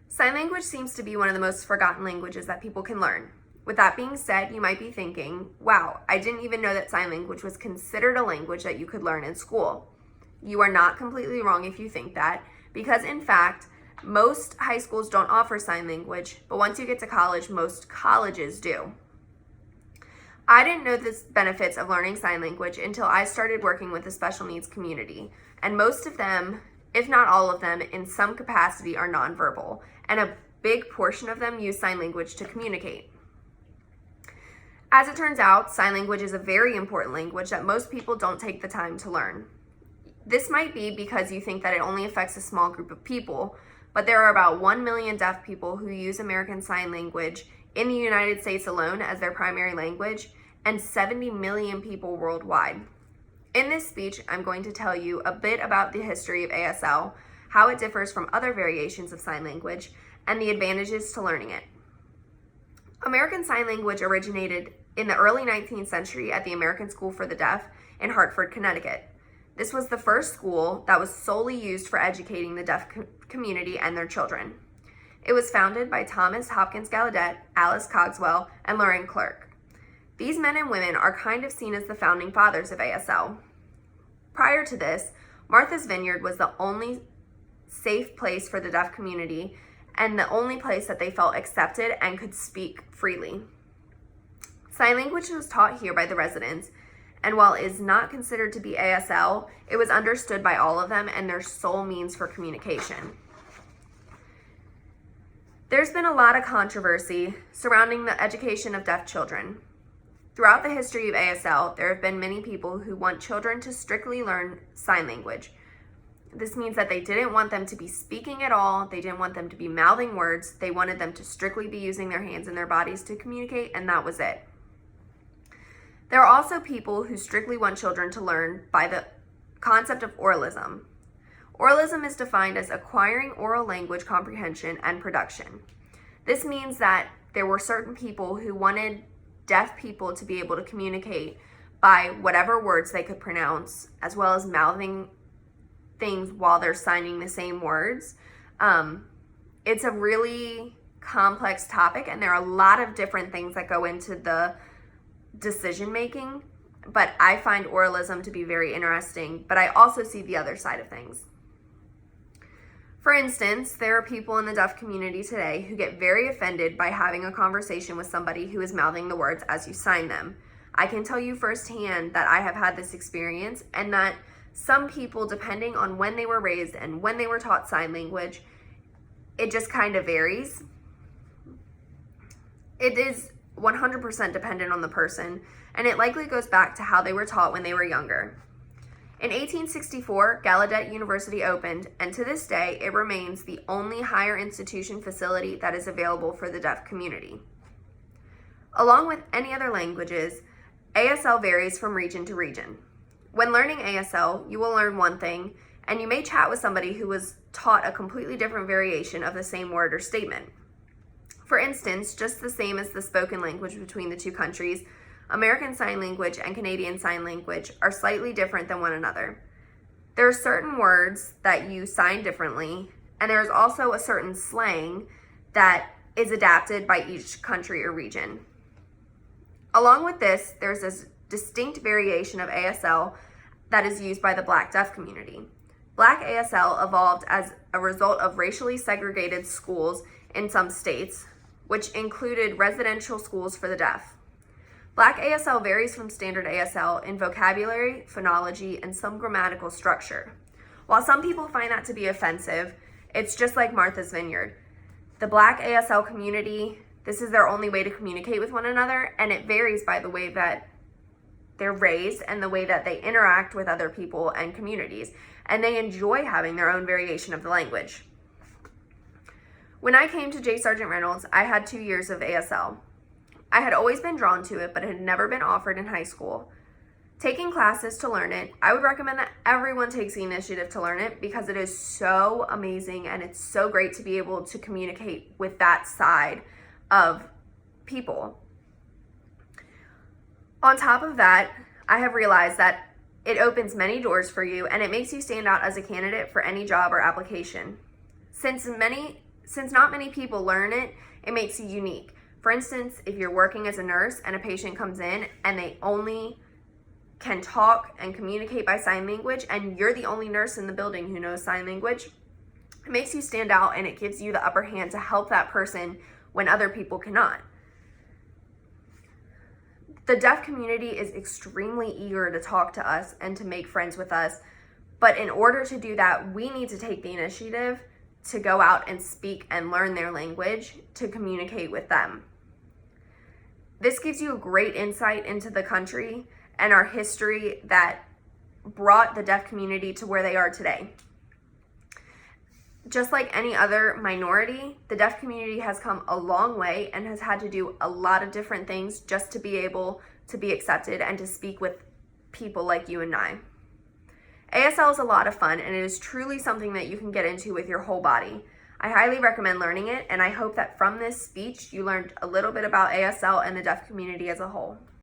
Sign language seems to be one of the most forgotten languages that people can learn. With that being said, you might be thinking, wow, I didn't even know that sign language was considered a language that you could learn in school. You are not completely wrong if you think that, because in fact, most high schools don't offer sign language, but once you get to college, most colleges do. I didn't know the benefits of learning sign language until I started working with the special needs community, and most of them, if not all of them, in some capacity are nonverbal, and a big portion of them use sign language to communicate. As it turns out, sign language is a very important language that most people don't take the time to learn. This might be because you think that it only affects a small group of people, but there are about 1 million deaf people who use American Sign Language in the United States alone as their primary language, and 70 million people worldwide. In this speech, I'm going to tell you a bit about the history of ASL, how it differs from other variations of sign language, and the advantages to learning it. American Sign Language originated in the early 19th century at the American School for the Deaf in Hartford, Connecticut. This was the first school that was solely used for educating the deaf community and their children. It was founded by Thomas Hopkins Gallaudet, Alice Cogswell, and Loren Clark. These men and women are kind of seen as the founding fathers of ASL. Prior to this, Martha's Vineyard was the only safe place for the deaf community and the only place that they felt accepted and could speak freely. Sign language was taught here by the residents, and while it is not considered to be ASL, it was understood by all of them and their sole means for communication. There's been a lot of controversy surrounding the education of deaf children. Throughout the history of ASL, there have been many people who want children to strictly learn sign language. This means that they didn't want them to be speaking at all, they didn't want them to be mouthing words, they wanted them to strictly be using their hands and their bodies to communicate, and that was it. There are also people who strictly want children to learn by the concept of oralism. Oralism is defined as acquiring oral language comprehension and production. This means that there were certain people who wanted deaf people to be able to communicate by whatever words they could pronounce, as well as mouthing things while they're signing the same words. It's a really complex topic, and there are a lot of different things that go into the decision making, but I find oralism to be very interesting, but I also see the other side of things. For instance, there are people in the deaf community today who get very offended by having a conversation with somebody who is mouthing the words as you sign them. I can tell you firsthand that I have had this experience, and that some people, depending on when they were raised and when they were taught sign language, it just kind of varies. It is 100% dependent on the person, and it likely goes back to how they were taught when they were younger. In 1864, Gallaudet University opened, and to this day, it remains the only higher institution facility that is available for the deaf community. Along with any other languages, ASL varies from region to region. When learning ASL, you will learn one thing, and you may chat with somebody who was taught a completely different variation of the same word or statement. For instance, just the same as the spoken language between the two countries, American Sign Language and Canadian Sign Language are slightly different than one another. There are certain words that you sign differently, and there is also a certain slang that is adapted by each country or region. Along with this, there's a distinct variation of ASL that is used by the Black deaf community. Black ASL evolved as a result of racially segregated schools in some states, which included residential schools for the deaf. Black ASL varies from standard ASL in vocabulary, phonology, and some grammatical structure. While some people find that to be offensive, it's just like Martha's Vineyard. The Black ASL community, this is their only way to communicate with one another, and it varies by the way that they're raised and the way that they interact with other people and communities, and they enjoy having their own variation of the language. When I came to J. Sargent Reynolds, I had 2 years of ASL. I had always been drawn to it, but it had never been offered in high school. Taking classes to learn it, I would recommend that everyone takes the initiative to learn it because it is so amazing and it's so great to be able to communicate with that side of people. On top of that, I have realized that it opens many doors for you and it makes you stand out as a candidate for any job or application. Since many Since not many people learn it, it makes you unique. For instance, if you're working as a nurse and a patient comes in and they only can talk and communicate by sign language, and you're the only nurse in the building who knows sign language, it makes you stand out and it gives you the upper hand to help that person when other people cannot. The deaf community is extremely eager to talk to us and to make friends with us, but in order to do that, we need to take the initiative to go out and speak and learn their language to communicate with them. This gives you a great insight into the country and our history that brought the deaf community to where they are today. Just like any other minority, the deaf community has come a long way and has had to do a lot of different things just to be able to be accepted and to speak with people like you and I. ASL is a lot of fun, and it is truly something that you can get into with your whole body. I highly recommend learning it, and I hope that from this speech you learned a little bit about ASL and the deaf community as a whole.